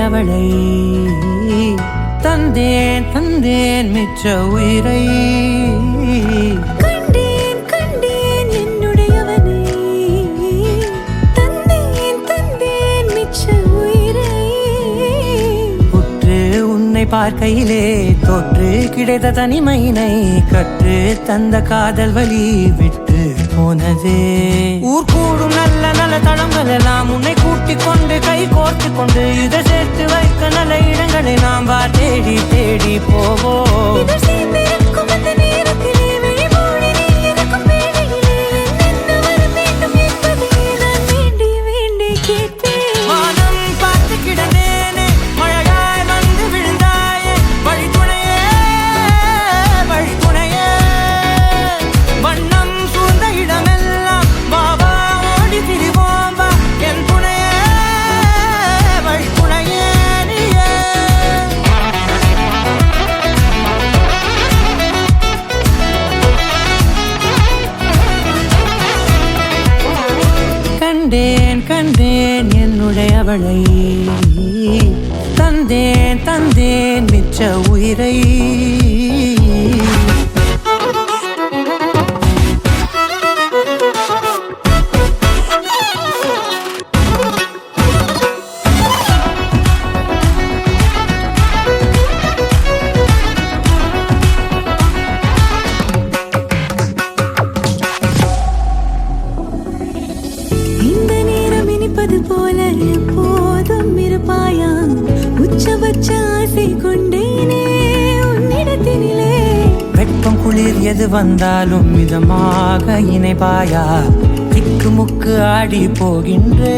அவளை தந்தேன் தந்தேன் மிச்ச உயிரை கண்டேன் கண்டேன் என்னுடையவனை தந்தேன் தந்தேன் மிச்ச உயிரை உற்று உன்னை பார்க்கையிலே தொற்று கிடைத்த தனிமையினை கற்று தந்த காதல் வழி விட்டு போனதே ஊர் கூடும் நல்ல நல்ல தளங்கள் எல்லாம் உன்னை கூட்டிக் கொண்டு கை கோர்த்து கொண்டு இதை சேர்த்து வைக்க நல்ல இடங்களை நாம் வா தேடி தேடி போவோம் கண்டேன் கண்டேன் என்னுடையவளை தந்தேன் தந்தேன் மிச்ச உயிரை போல எப்போதும் இருப்பாயா உச்சபட்ச ஆசை கொண்டேனே உன்னிடத்தினிலே வெப்பம் குளிர் எது வந்தாலும் மிதமாக இணைப்பாயா திக்கு முக்கு ஆடி போகின்றே